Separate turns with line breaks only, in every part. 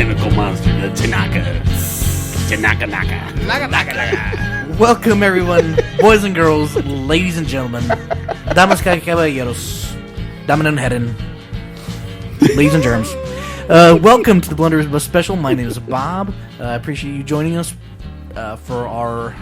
tentacle monster, the Tanaka. Tanaka.
Welcome, everyone, boys and girls, ladies and gentlemen, damas y caballeros, damen and herren, ladies and germs. Welcome to the Blunderbuss special. My name is Bob. I appreciate you joining us for our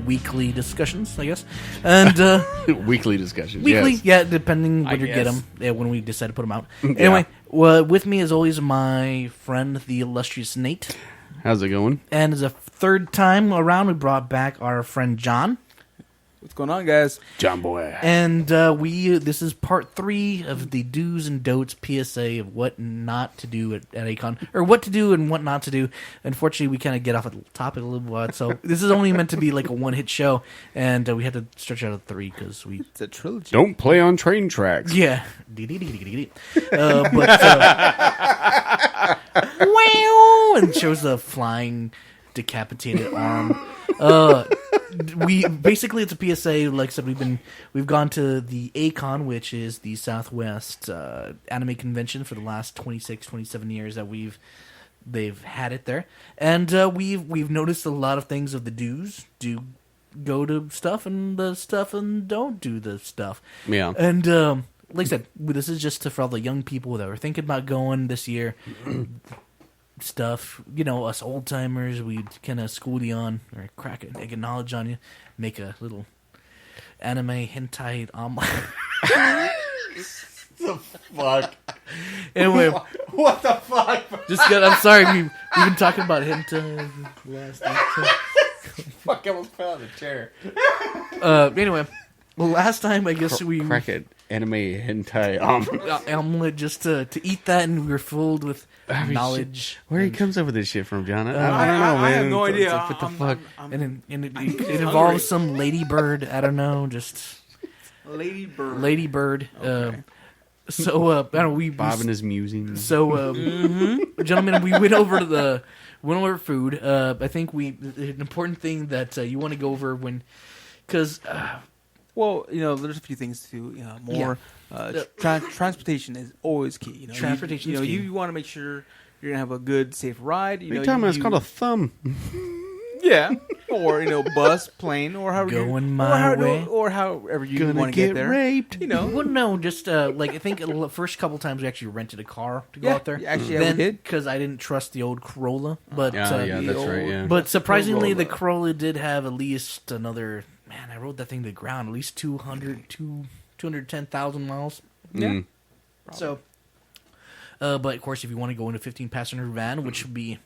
weekly discussions, I guess. And
Weekly discussions.
weekly,
yes.
yeah, depending when you get them, when we decide to put them out. Anyway, with me as always, my friend, the illustrious Nate.
How's it going?
And as a third time around, we brought back our friend John.
What's going on, guys?
John Boy.
And this is part 3 of the do's and don'ts PSA of what not to do at A-KON, or what to do and what not to do. Unfortunately, we kind of get off the topic a little bit, so this is only meant to be like a one-hit show, and we had to stretch out of 3 because we...
It's a trilogy.
Don't play on train tracks.
Yeah. Wow! And shows the flying, decapitated arm. Basically it's a PSA. Like I said, we've gone to the A-KON, which is the Southwest anime convention for the last 27 years that they've had it there, and we've noticed a lot of things of the do's. Do go to stuff and the stuff and don't do the stuff.
Yeah.
And like I said, this is just for all the young people that were thinking about going this year. Stuff, us old timers, we kind of school you on, or crack an egg of knowledge on you, make a little anime hentai omelet.
The fuck?
Anyway,
What the fuck?
just good. I'm sorry, we've been talking about hentai last time.
Fuck, I almost fell out of the chair.
Anyway, well, last time I guess we
Crack it. Anime hentai
omelet just to eat that, and we were filled with knowledge.
Where he comes up with this shit from, John? I don't know,
I
man.
have no idea.
What the fuck?
And it involves some ladybird. I don't know, just
Ladybird.
ladybird.
Okay.
So I don't know, we
Bob and his musings.
So, gentlemen, we went over food. I think an important thing that you want to go over because.
Well, there's a few things too. Transportation is always key.
Transportation is key.
You want to make sure you're gonna have a good, safe ride.
What are you talking about? It's called a thumb.
Yeah, or bus, plane, or however
way,
or however you want to get there.
Raped.
Well, no, just I think the first couple times we actually rented a car to go out there.
Actually,
then,
we did
because I didn't trust the old Corolla. But
that's right. Yeah.
But surprisingly, the Corolla did have at least another. Man, I rode that thing to the ground. At least 210,000 miles.
Yeah.
So, but of course, if you want to go in a 15-passenger van, which would be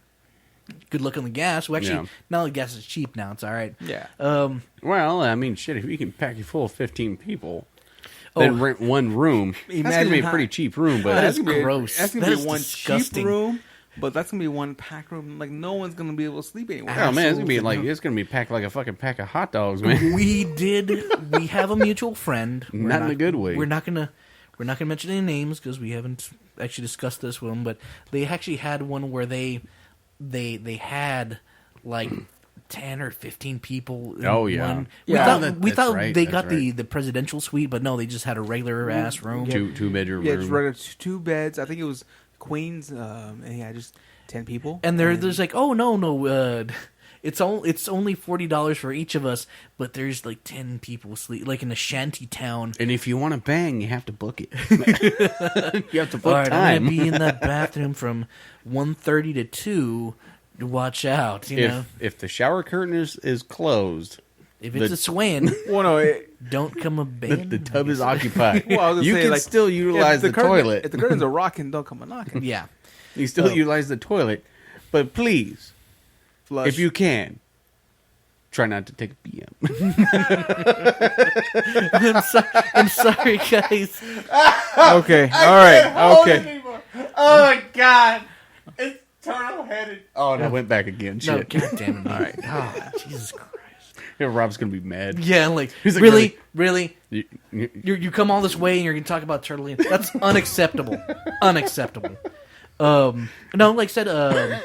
good luck on the gas. Well, actually, now the gas is cheap now. It's all right.
Yeah.
Well, I mean, shit, if you can pack you full of 15 people, then rent one room, that's going to be a pretty cheap room. But
that's gross.
That's going to be one
disgusting.
cheap room. But that's gonna be one packed room. Like no one's gonna be able to sleep anywhere.
Oh man, it's gonna be packed like a fucking pack of hot dogs, man.
We have a mutual friend.
Not in a good way.
We're not gonna mention any names because we haven't actually discussed this with them. But they actually had one where they had like 10 or 15 people.
Oh yeah.
One. We
That's
thought
right,
they
that's
got
right.
the presidential suite, but no, they just had a regular ass room.
Two bedroom
Yeah,
room.
it's regular 2 beds. I think it was queens. And just 10 people.
And there's like, oh no, it's only $40 for each of us, but there's like 10 people sleep like in a shanty town.
And if you want to bang, you have to book it. You have to book
All right,
time.
I'm gonna be in that bathroom from 1:30 to 2. Watch out,
If the shower curtain is closed,
If it's a swing,
well, no,
don't come abandon.
the tub is occupied.
Well, I was gonna
you
say,
can
like,
still utilize the toilet.
If the curtains are rocking, don't come a knocking.
Yeah.
You still utilize the toilet, but please,
Flush.
if you can, try not to take a PM.
I'm sorry, guys.
Okay, all right, okay.
Oh my god, it's turtle headed. Oh, and I went back again.
No,
Shit.
God damn it. All right. Oh, Jesus Christ.
Yeah, Rob's gonna be mad.
Yeah, like,
He's like,
really?
You-
You come all this way and you're going to talk about turtle. That's unacceptable. Unacceptable. No, like I said,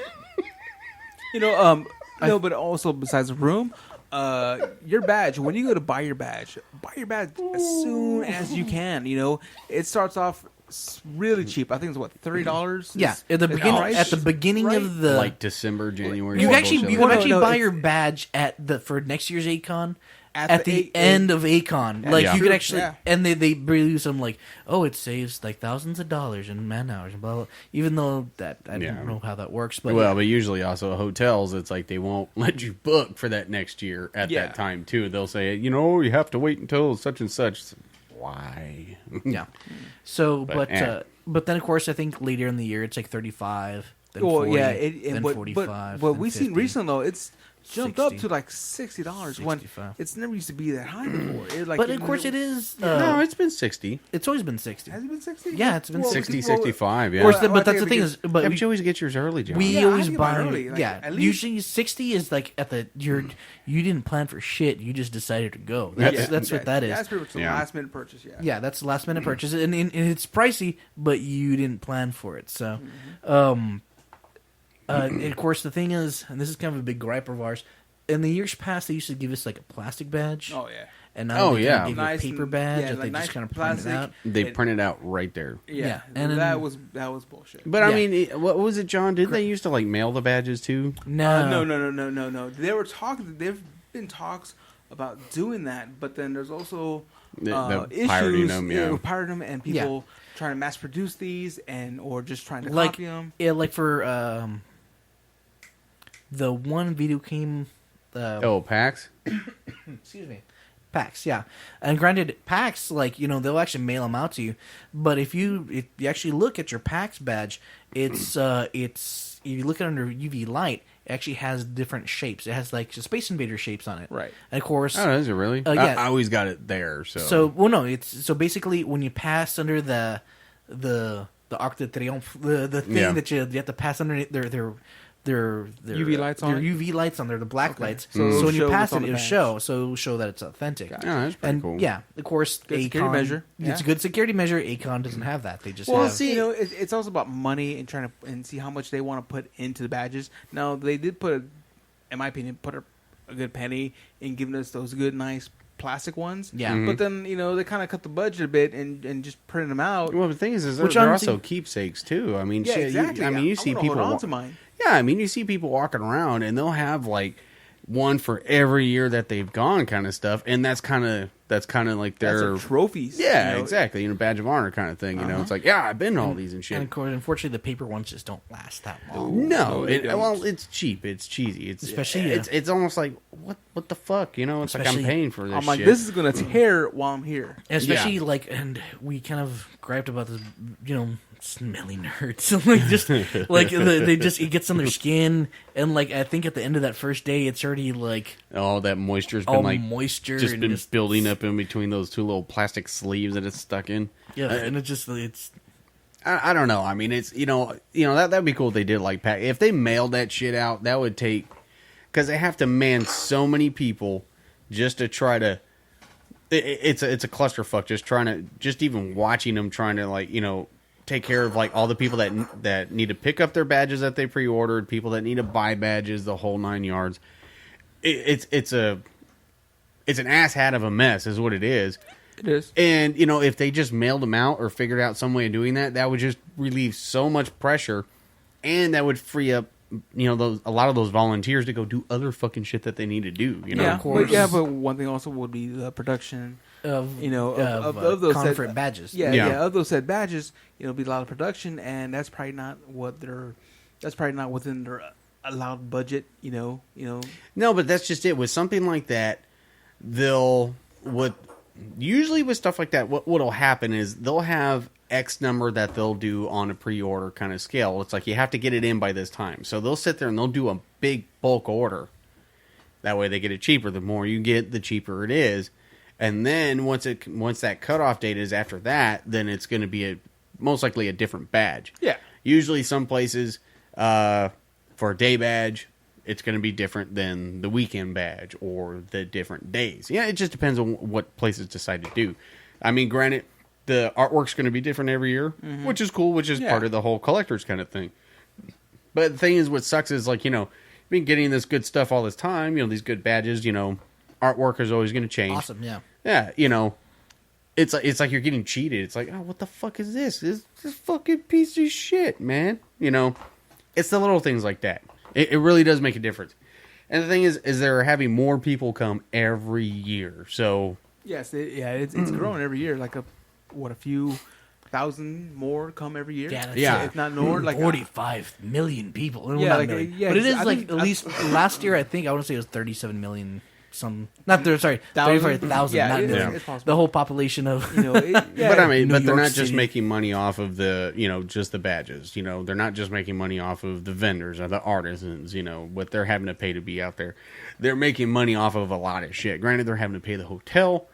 No, but also besides the room, your badge. When you go to buy your badge as soon as you can. It starts off really cheap. I think it's what, $30.
Yeah, at the beginning of the
like December, January.
you
bullshit
can
like that.
actually buy your badge for next year's A-KON. At the end of A-KON, like you could actually, and they bring some like, oh, it saves like thousands of dollars in man hours and blah blah. Even though that I don't know how that works, but
but usually also hotels, it's like they won't let you book for that next year at that time too. They'll say, you have to wait until such and such. Why?
Yeah. So, but then of course I think later in the year it's like 35. Then 40, then 45.
But
then
we've
50.
seen recently though, it's jumped
60.
up to like $60 when it's never used to be that high before.
But of course it is.
No, it's been 60.
It's always been 60.
Has it been 60?
Yeah, it's been
60, 65. Yeah.
Of course, but that's the thing is, but
you always get yours early, John.
we always
I
buy
early. Like, at least-
usually 60 is like at the you didn't plan for shit. You just decided to go. That's what that is.
That's pretty much the last minute purchase. Yeah.
That's the last minute purchase, and it's pricey, but you didn't plan for it. So, and of course, the thing is, and this is kind of a big gripe of ours. In the years past, they used to give us like a plastic badge.
Oh yeah.
And now they give you a
Nice
paper
and-
badge
yeah,
that
like
they
nice
just kind of
plastic.
print it out.
They print it out right there.
Yeah,
and
that was bullshit.
But I mean, what was it, John? Did they used to like mail the badges too?
No.
No. They were talking. There've been talks about doing that, but then there's also
The
issues
pirating them,
with pirating them and people trying to mass produce these or just trying to copy them.
Yeah, like for the one video game.
PAX?
Excuse me. PAX, yeah. And granted, PAX, like, they'll actually mail them out to you. But if you actually look at your PAX badge, it's if you look at it under UV light, it actually has different shapes. It has like Space Invader shapes on it.
Right.
And of course.
Oh, is it really?
Yeah.
I always got it there.
So basically when you pass under the Arc de Triomphe, the thing that you have to pass under their
UV lights on
their
it?
UV lights on there, the black lights.
So
So when you
it'll
pass
show
it,
what's on the
it'll show that it's authentic.
Oh, that's pretty
And
cool.
yeah, of course,
Good security
A-KON
measure.
It's a
Yeah.
good security measure. A-KON doesn't have that. They just
Well,
have.
see, it's also about money and trying to see how much they want to put into the badges. Now, they did in my opinion, put a good penny in giving us those good, nice plastic ones.
Yeah.
Mhm.
But then, they kind of cut the budget a bit and just printed them out.
Well, the thing is
Which
they're
honestly-
also keepsakes too. I mean,
Yeah,
shit,
exactly.
you see
I wanna
people.
hold on to mine.
Yeah, I mean, you see people walking around and they'll have like one for every year that they've gone, kind of stuff, and that's kind of like
That's
their
their trophies.
Yeah, exactly. Badge of honor kind of thing. It's like, I've been to all these and shit.
And of course, unfortunately, the paper ones just don't last that long.
No,
they don't.
it's cheap. It's cheesy. It's
Especially,
it's almost like what the fuck, It's like I'm
Especially-
paying for this.
I'm like,
shit.
this is going to tear while I'm here.
Especially and we kind of griped about this, smelly nerds. Like just like it gets on their skin, and like I think at the end of that first day, it's already like
all that moisture's been
all
like
moisture
just
and
been building up in between those two little plastic sleeves that it's stuck in.
Yeah, and it's
I don't know. I mean, it's that'd be cool if they did like pack. If they mailed that shit out, that would take because they have to man so many people just to try to. It's a clusterfuck. Just even watching them trying to take care of like all the people that need to pick up their badges that they pre-ordered, people that need to buy badges, the whole 9 yards. It's an asshat of a mess, is what it is.
It is.
And, if they just mailed them out or figured out some way of doing that, that would just relieve so much pressure. And that would free up, a lot of those volunteers to go do other fucking shit that they need to do,
Yeah,
Of course.
but one thing also would be the production
of
of those
conference
said,
badges.
Yeah, of those said badges, be a lot of production, and that's probably not within their allowed budget,
No, but that's just it. With something like that, usually with stuff like that, what'll happen is they'll have X number that they'll do on a pre-order kind of scale. It's like you have to get it in by this time. So they'll sit there and they'll do a big bulk order. That way they get it cheaper. The more you get, the cheaper it is. And then once that cutoff date is after that, then it's going to be most likely a different badge.
Yeah.
Usually some places, for a day badge, it's going to be different than the weekend badge or the different days. Yeah, it just depends on what places decide to do. I mean, granted, the artwork's going to be different every year, which is cool, which is part of the whole collector's kind of thing. But the thing is, what sucks is, like, you've been getting this good stuff all this time, these good badges, artwork is always going to change.
Awesome, yeah.
Yeah, it's like you're getting cheated. It's like, oh, what the fuck is this? This fucking piece of shit, man. You know, it's the little things like that. It really does make a difference. And the thing is they're having more people come every year. So
Yes, it's growing every year. Like a few thousand more come every year.
Yeah,
if not more. Like
45 million people. Well,
Yeah,
not
like,
million.
yeah,
but it is
I
like
think-
at least last year. I think I want to say it was 37 million. Not there. Sorry,
Thousand?
35,000.
Yeah,
not
it's-
million.
it's possible.
The whole population of
but I mean,
New
but they're
York
not just
City.
making money off of the, just the badges. They're not just making money off of the vendors or the artisans. What they're having to pay to be out there. They're making money off of a lot of shit. Granted, they're having to pay the hotel,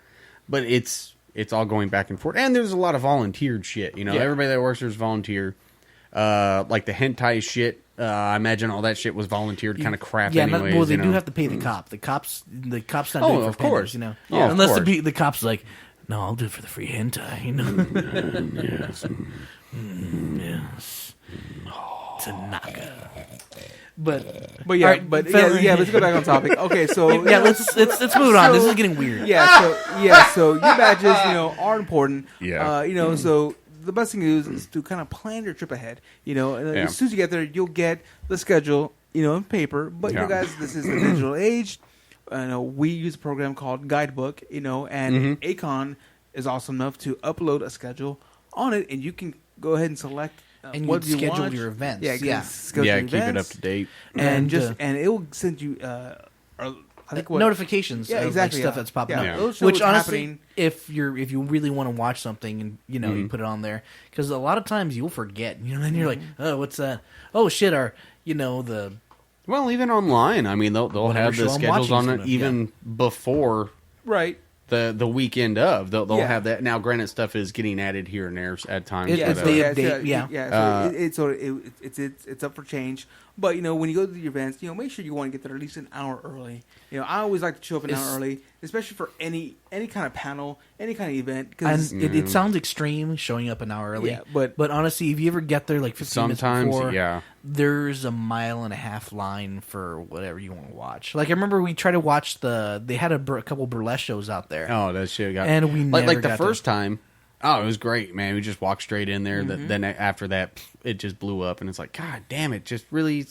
but it's all going back and forth. And there's a lot of volunteered shit. Everybody that works there is volunteer. Like the hentai shit. I imagine all that shit was volunteered kind of crap.
Yeah,
anyways,
well, they do have to pay the cop. The cops not
Oh,
doing it for
of course.
pennies,
Yeah, of
unless
course.
the cops like, no, I'll do it for the free hentai. Yes, yes, Tanaka. But
yeah,
all right,
let's go back on topic. Okay, so
yeah, let's move on. This is getting weird.
So your badges, are important.
Yeah.
So the best thing to do is to kind of plan your trip ahead. And as soon as you get there, you'll get the schedule, in paper. But you guys, this is the digital age. We use a program called Guidebook, and A-KON is awesome enough to upload a schedule on it, and you can go ahead and select
And you
what
can
you
schedule
want.
your events.
Yeah,
Yeah.
schedule
Yeah,
your
keep it up
events.
to date.
and it will send you I think
notifications of
exactly,
stuff
yeah.
that's popping
Yeah.
up.
It'll show
Which
what's
honestly,
happening.
if you really want to watch something and you put it on there, because a lot of times you'll forget, and you're like, oh, what's that? Oh shit, the
Well, even online, I mean, they'll
Whatever
have the
show I'm
schedules on
watching
it even before
Right.
the weekend of. They'll
Yeah.
have that. Now, granted, stuff is getting added here and there at times.
It-
but,
it's the-
So it's up for change. But when you go to the events, make sure you want to get there at least an hour early. I always like to show up an hour early, especially for any kind of panel, any kind of event. Cause,
and it sounds extreme showing up an hour early.
Yeah, but
honestly, if you ever get there like 15 minutes
sometimes,
before,
yeah.
there's a 1.5 mile line for whatever you want to watch. Like I remember we tried to watch they had a couple burlesque shows out there.
Oh, that shit got.
And we
like
never
the
got
first time. Oh, it was great, man. We just walked straight in there.
Mm-hmm.
Then after that, it just blew up, and it's like, God damn it! Just really,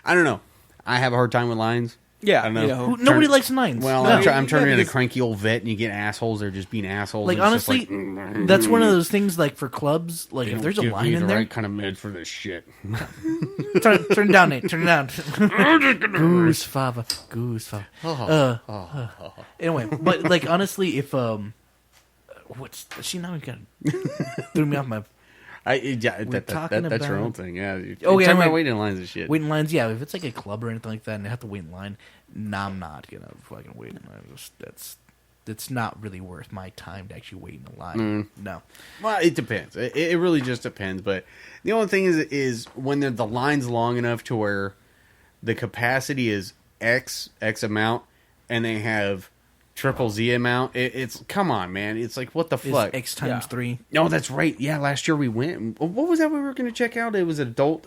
I don't know. I have a hard time with lines.
yeah,
I don't know.
Nobody likes nines.
Well,
No.
I'm turning into a
because-
cranky old vet, and you get assholes. They're just being assholes.
Like
and it's just
honestly, that's one of those things. Like for clubs, like
they
if
don't
there's a
give
line
me
in
the
there,
right kind of mid for this shit.
turn it down, Nate. Turn it down. Goose fava. Anyway, but like honestly, if what's she now? Got threw me off my
That's
talking
your own
about-
thing. Yeah.
Oh, yeah,
Talking about
right.
waiting in lines and shit.
waiting lines. Yeah, if it's like a club or anything like that, and I have to wait in line, nah, I'm not gonna fucking wait in line. That's not really worth my time to actually wait in the line. No.
Well, it depends. It really just depends. But the only thing is when the line's long enough to where the capacity is X amount, and they have triple Z amount. It's come on, man. It's like what the
It's
fuck?
X times 3.
No, that's right. Yeah, last year we went. What was that we were going to check out? It was adult,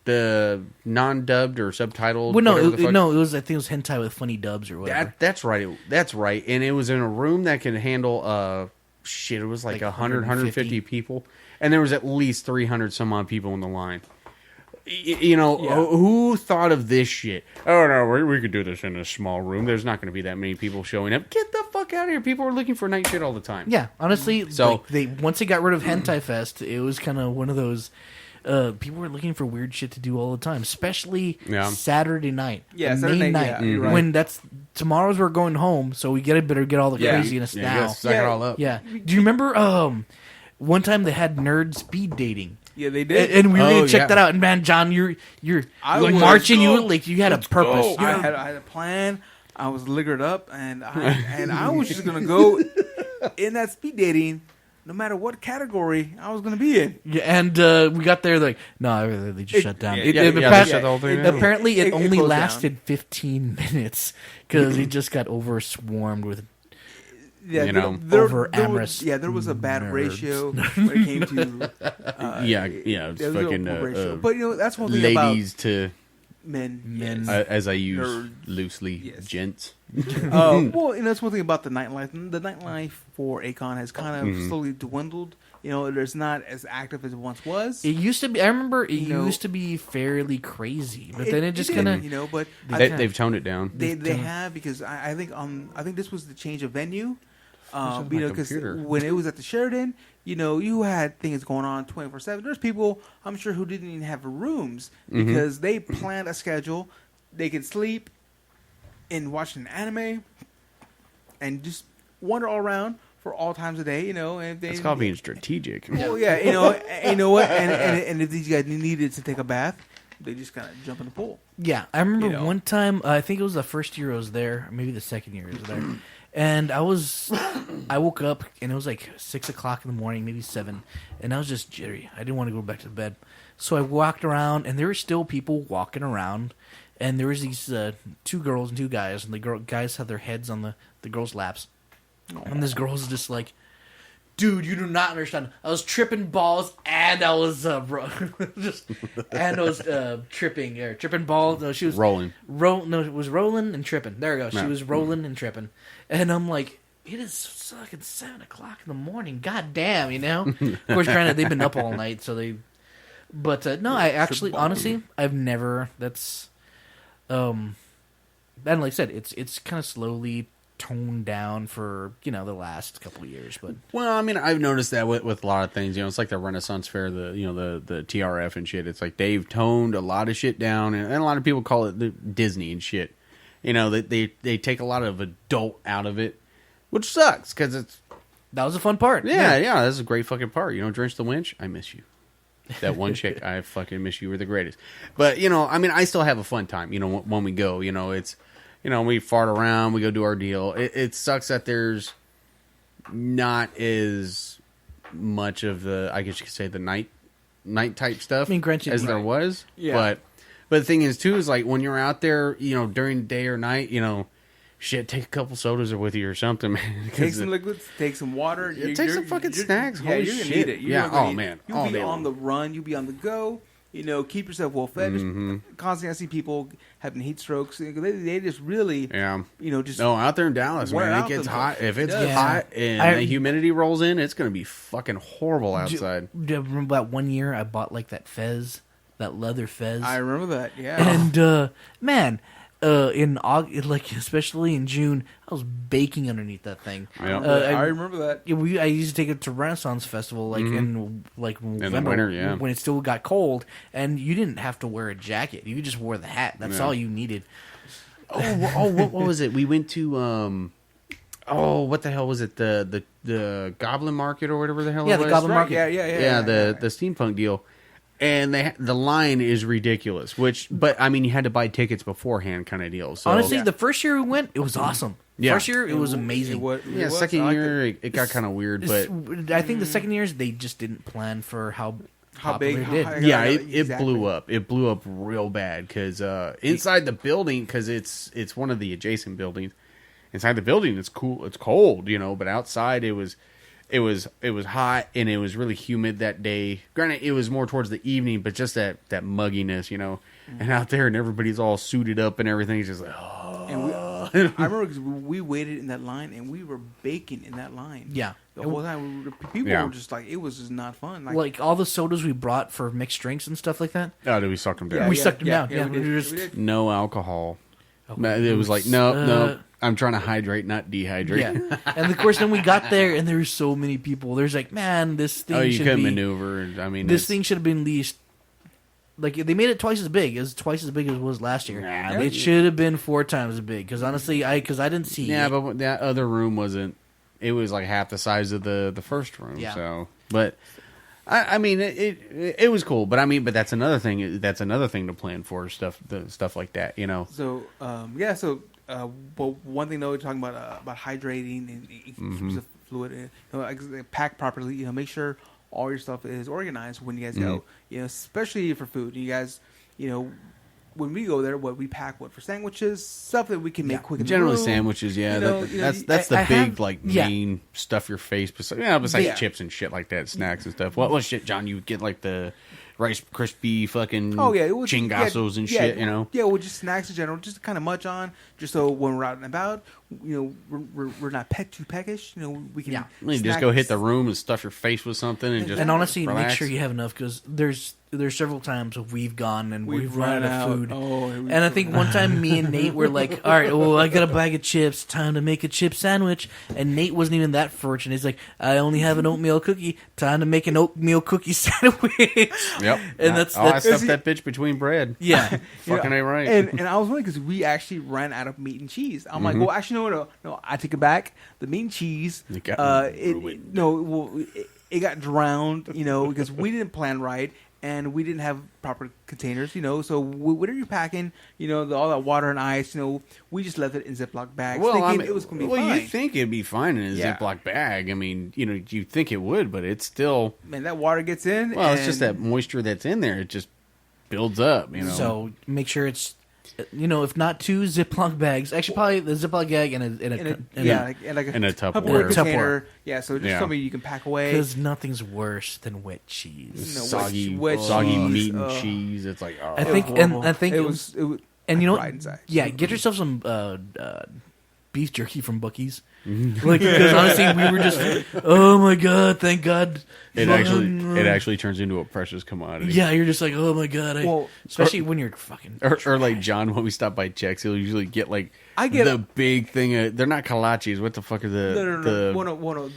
the non-dubbed or subtitled.
Well, no,
whatever the fuck.
it was. I think it was hentai with funny dubs or whatever.
That's right. That's right. And it was in a room that could handle it was like 100, 150 people, and there was at least 300 some odd people in the line. Who thought of this shit? Oh no, we could do this in a small room. There's not going to be that many people showing up. Get the fuck out of here! People are looking for night shit all the time.
Yeah, honestly,
So-
once they got rid of Hentai Fest, it was kind of one of those. People were looking for weird shit to do all the time, especially Saturday night.
Yeah,
the
Saturday
main
night,
night.
yeah, you're right.
When tomorrow's we're going home, so we better get all the craziness
You
now.
gotta suck it all up.
Yeah. Do you remember one time they had nerd speed dating?
Yeah, they did.
And we were gonna check
yeah.
that out. And man, John, you're
I
like
was-
marching.
Let's
You
go.
like you had a purpose.
Oh, I had a plan. I was liquored up, and I was just gonna go in that speed dating, no matter what category I was gonna be in.
Yeah, and we got there like no, they just shut down.
yeah,
It-
yeah,
it-
they
appa-
shut the whole thing down.
Apparently, it
It
only
closed
lasted 15 minutes because it just got over swarmed with.
Yeah,
over
there
amorous
there was a bad
nerds.
ratio when it came to
Yeah, it's
there was a
fucking
ratio. But that's one thing about
ladies to
Men.
As I use
Nerds.
loosely,
Yes.
gents.
Well, that's one thing about the nightlife. The nightlife for A-KON has kind of slowly dwindled. It's not as active as it once was.
It used to be. I remember it used to be fairly crazy, but then it just kind of.
But
They've toned it down.
they have, because I think this was the change of venue.
my
Because
computer.
when it was at the Sheridan, you had things going on 24/7. There's people, I'm sure, who didn't even have rooms because they planned a schedule. They could sleep and watch an anime and just wander all around for all times of day. And they,
It's called being strategic.
well, yeah, and you know what? And if these guys needed to take a bath, they just kind of jump in the pool.
Yeah, I remember one time. I think it was the first year I was there, or maybe the second year I was there, and I woke up and it was like 6 o'clock in the morning, maybe 7, and I was just jittery. I didn't want to go back to bed, so I walked around, and there were still people walking around, and there was these 2 girls and 2 guys, and the guys had their heads on the girls' laps, and this girl was just like, dude, you do not understand. I was tripping balls and I was tripping balls. No, she was
Rolling.
It was rolling and tripping. There we go. She was rolling and tripping, and I'm like, it is fucking 7 o'clock in the morning. God damn, Of course, granted, they've been up all night, so they. But no, I actually, honestly, I've never. That's, and like I said, it's kind of slowly toned down for the last couple of years, but
Well, I mean, I've noticed that with a lot of things. It's like the Renaissance Fair, the TRF and shit. It's like they've toned a lot of shit down, and a lot of people call it Disney and shit. They take a lot of adult out of it, which sucks because
that was a fun part.
Yeah, that's a great fucking part. Drench the Winch, I miss you. That one chick, I fucking miss you. You were the greatest. But I mean, I still have a fun time. When we go, it's. We fart around, we go do our deal. It sucks that there's not as much of the, I guess you could say, the night type stuff as there was.
Yeah.
But the thing is, too, is like when you're out there, during the day or night, shit, take a couple sodas with you or something, man.
Take some liquids, take some water.
Take some fucking snacks.
Yeah,
Holy
you're
shit.
gonna need it. You'll be on the run. You'll be on the go. Keep yourself well fed. Constantly, I see people having heat strokes. They just really, just
out there in Dallas, man, it gets hot. If it's hot and the humidity rolls in, it's going to be fucking horrible outside.
Do you remember that one year I bought like that fez, that leather fez?
I remember that. Yeah,
and man. In August, like especially in June, I was baking underneath that thing.
Yeah.
I remember that.
I used to take it to Renaissance Festival, in November,
in the winter,
when it still got cold, and you didn't have to wear a jacket. You just wore the hat. That's all you needed.
What was it? We went to what the hell was it? The Goblin Market or whatever the hell it was.
Yeah, the Goblin Market.
Yeah, the steampunk deal. And the line is ridiculous. But I mean, you had to buy tickets beforehand, kind of deal. So,
honestly, the first year we went, it was awesome.
Yeah.
First year, it was amazing.
Second year, it got kind of weird. But
I think the second years, they just didn't plan for how big it did.
It blew up. It blew up real bad because inside the building, because it's one of the adjacent buildings. Inside the building, it's cool. It's cold, but outside it was hot and it was really humid that day. Granted, it was more towards the evening, but just that mugginess, and out there and everybody's all suited up and everything. It's just like,
And I remember because we waited in that line and we were baking in that line.
Yeah.
The whole time, people were just like, it was just not fun.
Like all the sodas we brought for mixed drinks and stuff like that.
Oh, did we suck them down?
We sucked them down.
Yeah,
we
did.
No alcohol. It was like, no. I'm trying to hydrate, not dehydrate.
Yeah, and of course, then we got there, and there were so many people. There's like, man, this thing.
You couldn't maneuver. I mean,
this thing should have been at least like they made it twice as big. It was twice as big as it was last year. It should have been 4 times as big. Because honestly, I didn't see.
Yeah, but that other room wasn't. It was like half the size of the first room.
Yeah.
So, but I mean, it was cool. But I mean, but that's another thing. That's another thing to plan for stuff like that.
So but one thing though, we're talking about hydrating and keeping yourself fluid. Pack properly. Make sure all your stuff is organized when you guys go. Especially for food. You guys, when we go there, we pack for sandwiches, stuff that we can make quick.
Generally sandwiches. Yeah, that's the big main stuff your face. Besides chips and shit like that, snacks and stuff. What shit, John? You would get like the Rice Krispie fucking
it was,
chingazos and shit, you know?
Yeah, well, just snacks in general, just to kind of munch on, just so when we're out and about, you know, we're not too peckish, you know, we can
just go hit the room and stuff your face with something and just
And honestly,
relax.
make sure you have enough, because there's several times we've gone and we've run out of food. And I think one time me and Nate were like, all right, well, I got a bag of chips, time to make a chip sandwich. And Nate wasn't even that fortunate. He's like, I only have an oatmeal cookie, time to make an oatmeal cookie sandwich.
Yep.
And
I stuffed
Is he-
that bitch between bread.
Yeah.
Fucking ain't right.
And I was wondering because we actually ran out of meat and cheese. I'm like, well, actually, no, I take it back. The meat and cheese,
It got ruined.
it got drowned, you know, because we didn't plan right and we didn't have proper containers, you know. So whatever you're packing, you know, all that water and ice, you know, we just left it in Ziploc bags, thinking it was going to be fine.
You think it'd be fine in a Ziploc bag. I mean, you know, you think it would, but it's still...
Man, that water gets in.
Well, it's just that moisture that's in there. It just builds up, you know.
So make sure it's, you know, if not 2 Ziploc bags, actually probably the Ziploc bag and a
Tupperware
container. Yeah, so just something you can pack away.
Because nothing's worse than wet cheese.
No,
soggy
cheese.
meat and cheese. It's like, oh.
I think
it was
and you know,
right inside.
yeah, get yourself some beef jerky from Buc-ee's. Like, because honestly, we were just, oh my god, thank God.
It actually turns into a precious commodity.
Yeah, you're just like, oh my god. Especially when you're fucking.
Or like John, when we stop by Chex, he'll usually get like the big thing. They're not kolaches. What the fuck are the?
No.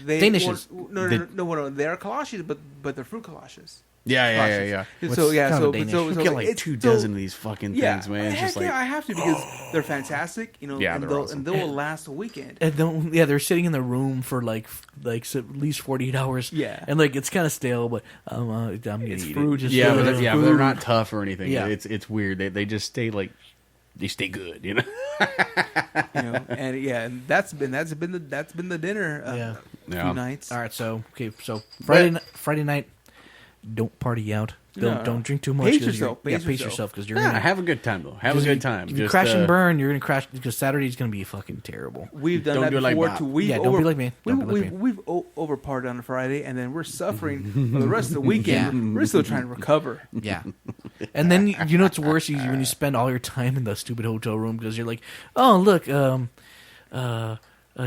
Danishes.
No. They're kolaches, but they're fruit kolaches.
Yeah.
So
kind of
You get like 2 dozen of these fucking things, man. It's just like,
I have to because they're fantastic, you know.
Yeah,
and
they're
they'll
awesome.
and they'll last a weekend.
And they're sitting in the room for like at least 48 hours.
Yeah.
And like it's kind of stale, but I'm gonna eat
fruit.
it. Just
yeah,
for
but
the
they're
food.
not tough or anything.
Yeah.
It's weird. They just stay like they stay good, you know.
You know, and that's been the dinner. Few nights.
All right, so Friday night, don't party out. Don't drink too much.
Pace yourself.
Pace yourself because you're
Yeah,
gonna
have a good time though. Have a good time.
If you crash and burn, you're gonna crash because Saturday's gonna be fucking terrible.
We've done
Don't
that
do it like
before.
Bob.
Don't
be like me.
We've over partied on a Friday, and then we're suffering for the rest of the weekend. We're still trying to recover.
Yeah, and then you know what's worse is when you spend all your time in the stupid hotel room because you're like, oh look,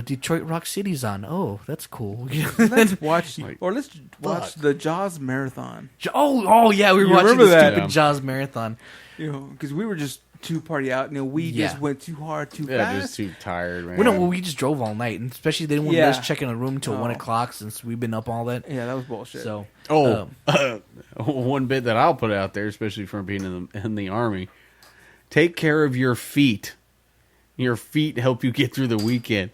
Detroit Rock City's on. Oh, that's cool.
Let's watch the Jaws marathon.
Oh yeah, we were watching
remember
the
that?
stupid Jaws marathon.
You know, because we were just too party out. You know, we just went too hard, too fast.
just too tired, man.
We just drove all night, and especially they didn't want us checking a room until 1 o'clock since we've been up all that.
Yeah, that was bullshit.
So,
one bit that I'll put out there, especially from being in the Army, take care of your feet. Your feet help you get through the weekend.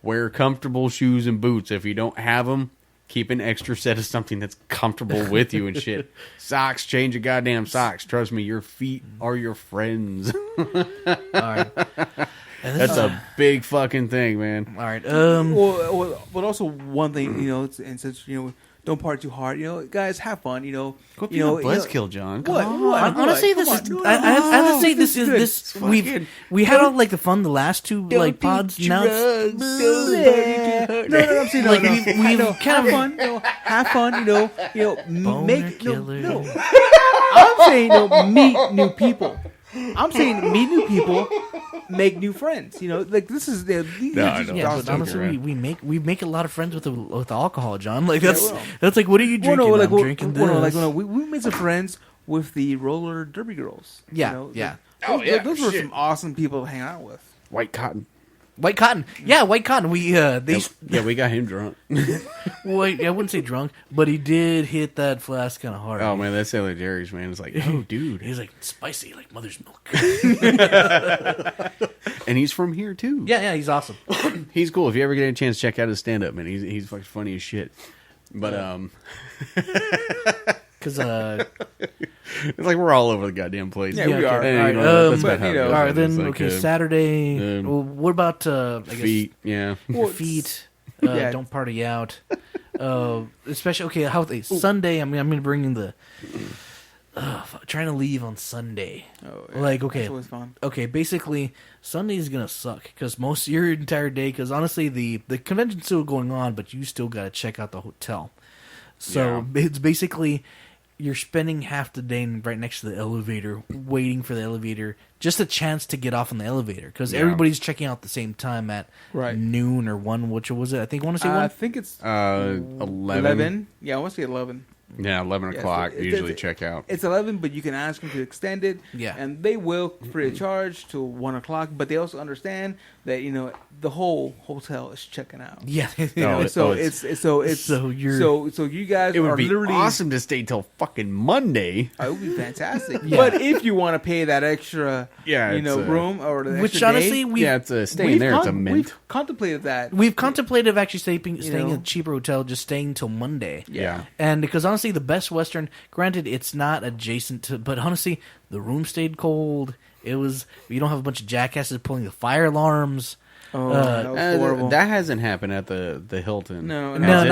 Wear comfortable shoes and boots. If you don't have them, keep an extra set of something that's comfortable with you and shit. Socks, change your goddamn socks. Trust me, your feet are your friends.
all right.
That's a big fucking thing, man.
All right.
But also one thing, you know, and since you know, don't party too hard. You know, guys, have fun. You know,
Quit being a buzzkill, John. Come on.
Honestly, this is. I have to say this is this. We had all like the fun the last 2 like pods. Now it's
I'm saying
like
we've
kind of
fun. Have fun. You know, make
killer.
no. I'm saying meet new people. I'm saying meet new people, make new friends. You know, like this is the.
Yeah, but honestly, we make a lot of friends with alcohol, John. Like that's like, what are you drinking?
Well, no, like,
I'm drinking this.
we made some friends with the roller derby girls.
Yeah,
you know?
yeah.
Those were some awesome people to hang out with.
White Cotton.
White Cotton. Yeah, White Cotton. We
we got him drunk.
Well, I wouldn't say drunk, but he did hit that flask kind of hard.
Oh man, that Sailor Jerry's, man. It's like, oh dude,
he's like spicy like mother's milk.
And he's from here too.
Yeah, he's awesome.
He's cool. If you ever get a chance, check out his stand up, man. He's fucking funny as shit. But
because
it's like we're all over the goddamn place.
Yeah, we are.
And, that's about how it goes,
all right,
man.
then
It's like,
Saturday. Well, what about I guess
feet? Yeah,
feet. Don't party out. Especially Sunday. I'm gonna bring in the trying to leave on Sunday.
Oh, yeah.
Like okay,
That's always fun.
Okay, basically Sunday's gonna suck because most of your entire day. Because honestly, the convention's still going on, but you still gotta check out the hotel. So it's basically you're spending half the day right next to the elevator, waiting for the elevator, just a chance to get off on the elevator because everybody's checking out at the same time at noon or 1. Which was it? I think I want to say 1.
I think it's
11.
Yeah, I want to say 11.
Yeah, 11 o'clock usually check out.
It's 11, but you can ask them to extend it.
Yeah.
And they will free of charge to 1 o'clock, but they also understand that, the whole hotel is checking out.
Yeah.
You know, so you guys
It would
are
be
literally
awesome to stay till fucking Monday.
It would be fantastic.
Yeah.
But if you want to pay that extra,
it's
room or the
Which
extra
honestly,
day,
it's a staying there. It's a mint.
We've contemplated that.
We've contemplated of actually staying in a cheaper hotel, just staying till Monday.
Yeah.
And because honestly, the Best Western, granted, it's not adjacent to, but honestly, the room stayed cold. It was, you don't have a bunch of jackasses pulling the fire alarms.
Oh, that was horrible.
That hasn't happened at the Hilton.
No,
not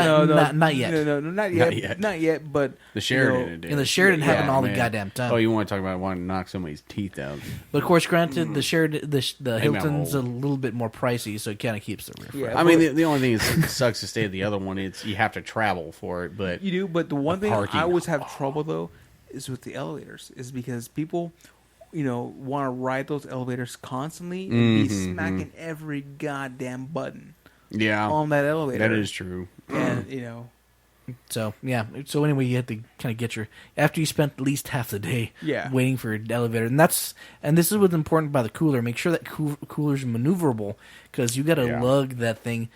yet.
No, not yet. Not yet. But
the Sheraton it did.
And the Sheraton happened all the
man.
goddamn time.
Oh, you want to talk about wanting to knock somebody's teeth out?
But of course, granted, the Sheraton, the Hilton's a
old.
little bit more pricey, so it kind of keeps the roof.
Yeah.
I mean, the only thing that sucks to stay at the other one is you have to travel for it. But
you do. But the one thing
parking.
I always have trouble though is with the elevators, is because people, want to ride those elevators constantly and be smacking every goddamn button on that elevator.
That is true.
And
So yeah. So anyway, you have to kind of get after you spent at least half the day waiting for an elevator, and this is what's important by the cooler. Make sure that cooler's maneuverable because you got to lug that thing.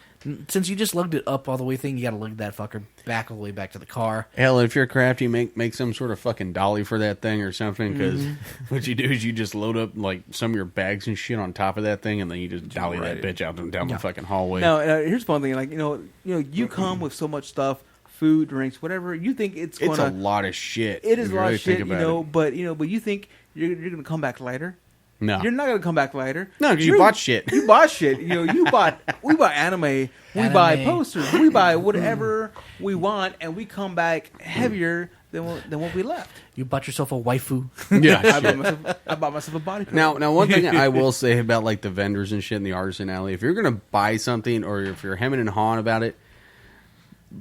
Since you just lugged it up all the way thing, you got to lug that fucker back all the way back to the car.
Hell, if you're crafty, make some sort of fucking dolly for that thing or something. Because what you do is you just load up like some of your bags and shit on top of that thing, and then you just dolly that bitch out and down the fucking hallway.
Now, here's the fun thing: like you come with so much stuff, food, drinks, whatever. You think it's a
lot of shit.
It is a lot
really
of shit, but you think you're gonna come back lighter.
No,
you're not gonna come back lighter.
No, because you bought shit.
You bought shit. We buy anime. We buy posters. We buy whatever we want, and we come back heavier than what we left.
You bought yourself a waifu.
Yeah,
I bought myself a body pillow.
Now, one thing I will say about like the vendors and shit in the Artisan Alley, if you're gonna buy something or if you're hemming and hawing about it,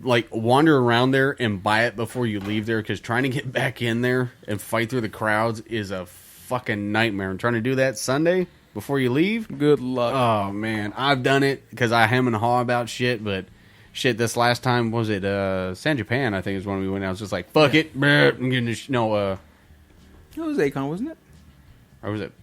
like wander around there and buy it before you leave there, because trying to get back in there and fight through the crowds is a fucking nightmare. And trying to do that Sunday before you leave,
good luck.
Oh man, I've done it because I hem and haw about shit. But shit, this last time was it San Japan? I think is when we went out. I was just like, fuck it, I'm getting this. No,
it was A-KON, wasn't it?
Or was it?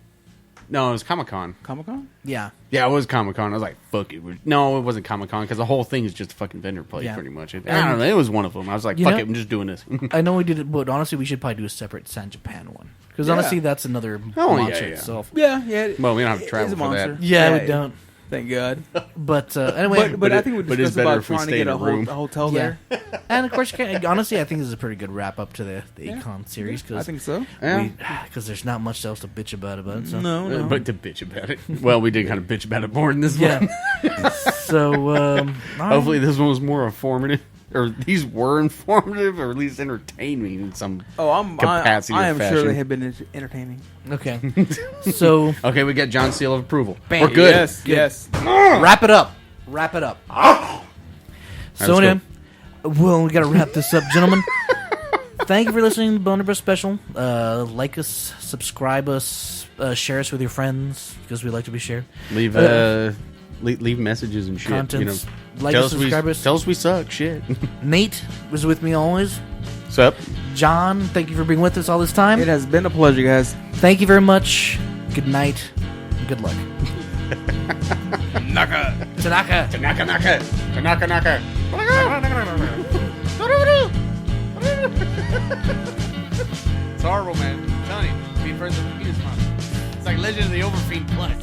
No, it was Comic-Con.
Comic-Con?
Yeah.
Yeah, it was Comic-Con. I was like, fuck it. No, it wasn't Comic-Con because the whole thing is just a fucking vendor play, pretty much. I don't know. It was one of them. I was like, fuck it, I'm just doing this.
I know we did it, but honestly, we should probably do a separate San Japan one. Because honestly, that's another monster itself.
Yeah, yeah.
Well, we don't have to travel for that.
Yeah, we don't.
Thank God.
But anyway,
but I think we discussed about trying to get a hotel there.
And of course, honestly, I think this is a pretty good wrap up to the A-KON series. Cause
I think so.
Because there's not much else to bitch about it. So.
No.
But to bitch about it. Well, we did kind of bitch about it more in this one.
So
hopefully this one was more informative. Or these were informative, or at least entertaining in some capacity.
I am
fashion.
sure they have been entertaining.
Okay, so
okay, we got John's seal of approval.
Bam.
We're good.
Yes.
Wrap it up. So anyway, well, we got to wrap this up, gentlemen. Thank you for listening to Blunderbuss Special. Like us, subscribe us, share us with your friends because we like to be shared.
Leave messages and shit.
Contents.
Like us, subscribe us. Tell us we suck. Shit.
Nate was with me always.
What's up?
John, thank you for being with us all this time.
It has been a pleasure, guys.
Thank you very much. Good night. Good luck.
Tanaka. It's horrible, man. I'm telling you. Be friends with the penis monster. It's like Legend of the Overfiend Plus.